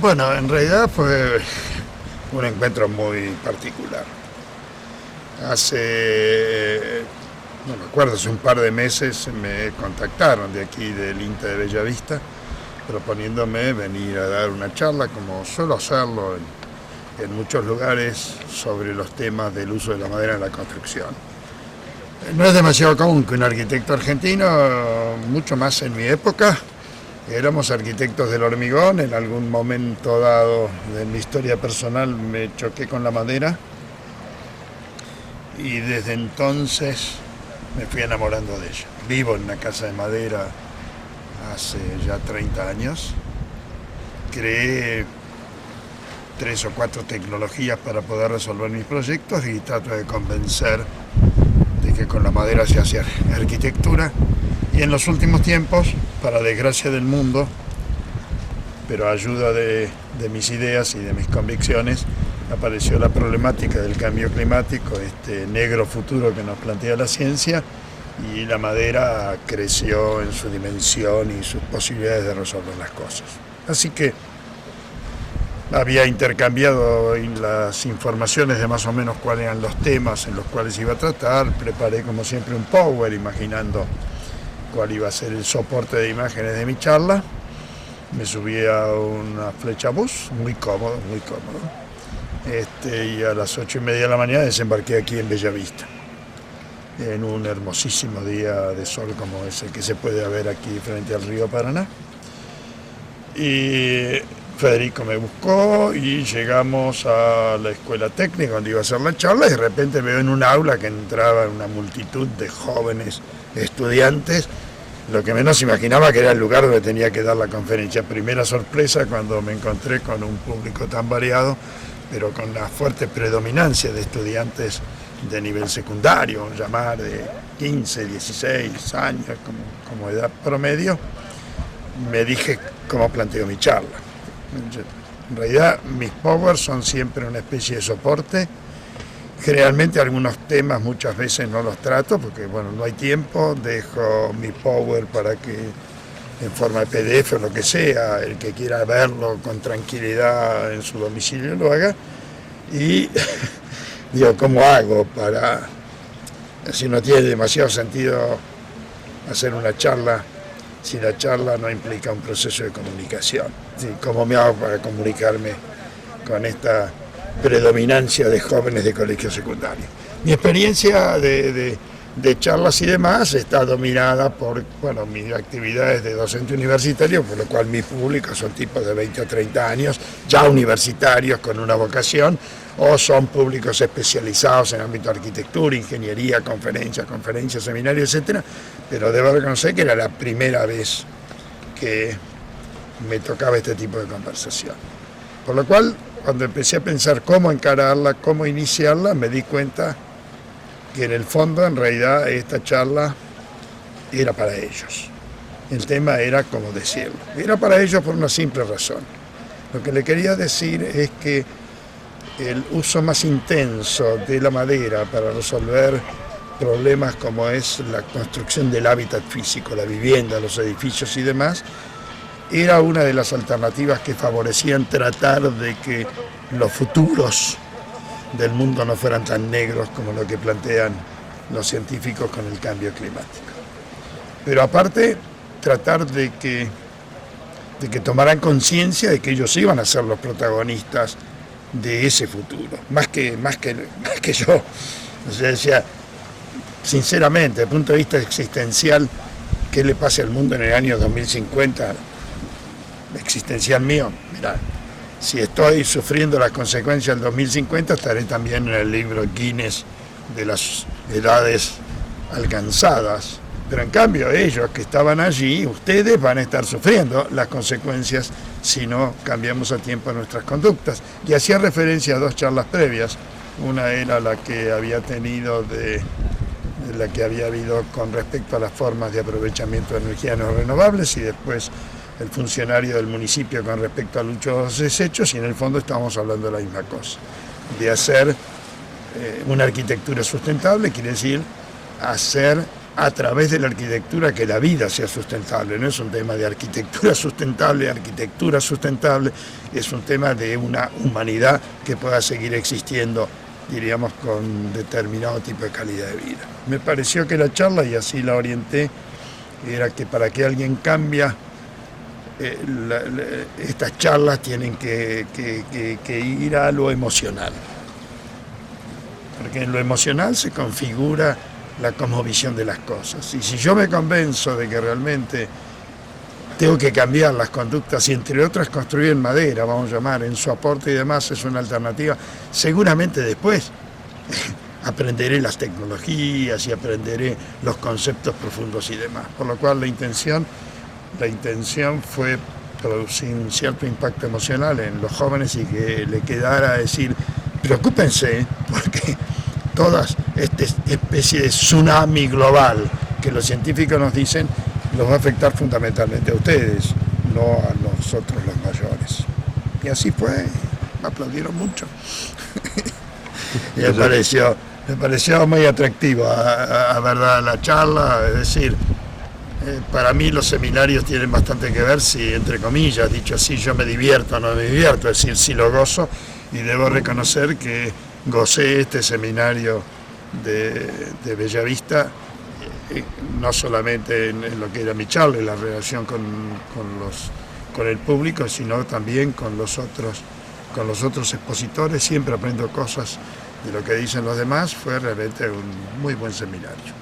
Bueno, en realidad fue un encuentro muy particular. No me acuerdo, hace un par de meses me contactaron de aquí del INTA de Bellavista proponiéndome venir a dar una charla, como suelo hacerlo en muchos lugares, sobre los temas del uso de la madera en la construcción. No es demasiado común que un arquitecto argentino, mucho más en mi época, éramos arquitectos del hormigón. En algún momento dado de mi historia personal me choqué con la madera y desde entonces me fui enamorando de ella. Vivo en una casa de madera hace ya 30 años. Creé 3 o 4 tecnologías para poder resolver mis proyectos y trato de convencer de que con la madera se hace arquitectura. Y en los últimos tiempos, para desgracia del mundo, pero a ayuda de mis ideas y de mis convicciones, apareció la problemática del cambio climático, este negro futuro que nos plantea la ciencia, y la madera creció en su dimensión y sus posibilidades de resolver las cosas. Así que había intercambiado las informaciones de más o menos cuáles eran los temas en los cuales iba a tratar. Preparé como siempre un PowerPoint imaginando cuál iba a ser el soporte de imágenes de mi charla. Me subí a una flecha bus, muy cómodo. Y a las 8:30 de la mañana desembarqué aquí en Bellavista, en un hermosísimo día de sol como ese que se puede ver aquí frente al río Paraná. Y Federico me buscó y llegamos a la escuela técnica donde iba a hacer la charla, y de repente veo en un aula que entraba una multitud de jóvenes estudiantes, lo que menos imaginaba que era el lugar donde tenía que dar la conferencia. Primera sorpresa cuando me encontré con un público tan variado, pero con la fuerte predominancia de estudiantes de nivel secundario, llamar de 15, 16 años como edad promedio. Me dije cómo planteo mi charla. En realidad mis powers son siempre una especie de soporte. Generalmente algunos temas muchas veces no los trato porque no hay tiempo. Dejo mi power para que en forma de PDF o lo que sea, el que quiera verlo con tranquilidad en su domicilio lo haga. Y digo, ¿cómo hago para, si no tiene demasiado sentido hacer una charla, si la charla no implica un proceso de comunicación? ¿Sí? ¿Cómo me hago para comunicarme con esta predominancia de jóvenes de colegio secundario? Mi experiencia de charlas y demás está dominada por mis actividades de docente universitario, por lo cual mi público son tipos de 20 a 30 años, ya universitarios con una vocación, o son públicos especializados en ámbito de arquitectura, ingeniería, conferencias, seminarios, etc. Pero debo reconocer que era la primera vez que me tocaba este tipo de conversación. Por lo cual, cuando empecé a pensar cómo encararla, cómo iniciarla, me di cuenta que en el fondo, en realidad, esta charla era para ellos. El tema era cómo decirlo. Era para ellos por una simple razón. Lo que le quería decir es que el uso más intenso de la madera para resolver problemas como es la construcción del hábitat físico, la vivienda, los edificios y demás, era una de las alternativas que favorecían tratar de que los futuros del mundo no fueran tan negros como lo que plantean los científicos con el cambio climático. Pero aparte, tratar de que tomaran conciencia de que ellos iban a ser los protagonistas de ese futuro, más que yo. O sea, decía, sinceramente, desde el punto de vista existencial, ¿qué le pase al mundo en el año 2050? Existencial mío, mirá, si estoy sufriendo las consecuencias del 2050, estaré también en el libro Guinness de las edades alcanzadas. Pero en cambio ellos que estaban allí, ustedes van a estar sufriendo las consecuencias si no cambiamos a tiempo nuestras conductas. Y hacía referencia a 2 charlas previas. Una era la que había tenido la que había habido con respecto a las formas de aprovechamiento de energías no renovables, y después el funcionario del municipio con respecto al uso de los desechos, y en el fondo estamos hablando de la misma cosa, de hacer una arquitectura sustentable, quiere decir hacer a través de la arquitectura que la vida sea sustentable. No es un tema de arquitectura sustentable, es un tema de una humanidad que pueda seguir existiendo, diríamos, con determinado tipo de calidad de vida. Me pareció que la charla, y así la orienté, era que para que alguien cambie, estas charlas tienen que ir a lo emocional, porque en lo emocional se configura la cosmovisión de las cosas. Y si yo me convenzo de que realmente tengo que cambiar las conductas y entre otras construir en madera, vamos a llamar, en su aporte y demás, es una alternativa, seguramente después aprenderé las tecnologías y aprenderé los conceptos profundos y demás. Por lo cual la intención fue producir un cierto impacto emocional en los jóvenes y que le quedara decir, preocúpense, porque todas esta especie de tsunami global que los científicos nos dicen los va a afectar fundamentalmente a ustedes, no a nosotros los mayores. Y así fue, me aplaudieron mucho. Y me pareció muy atractivo, a verdad, la charla, es decir, para mí los seminarios tienen bastante que ver si, entre comillas, dicho así, yo me divierto o no me divierto, es decir, si lo gozo, y debo reconocer que gocé este seminario de Bellavista, no solamente en lo que era mi charla, en la relación con el público, sino también con los otros expositores. Siempre aprendo cosas de lo que dicen los demás. Fue realmente un muy buen seminario.